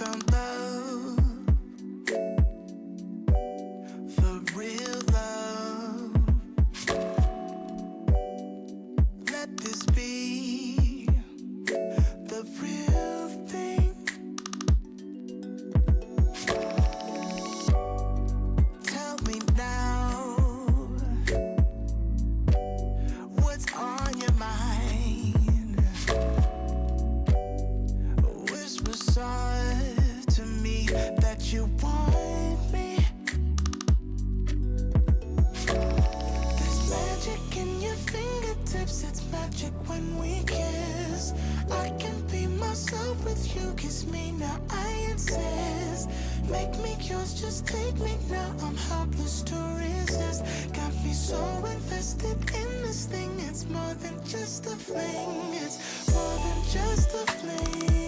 found love, for real love. Let this be the real thing. Tell me now, what's on your mind? Whisper soft to me that you want me. There's magic in your fingertips, it's magic when we kiss. I can be myself with you, kiss me now, I insist. Make me yours, just take me now, I'm helpless to resist. Got me so invested in this thing, it's more than just a fling. It's more than just a fling.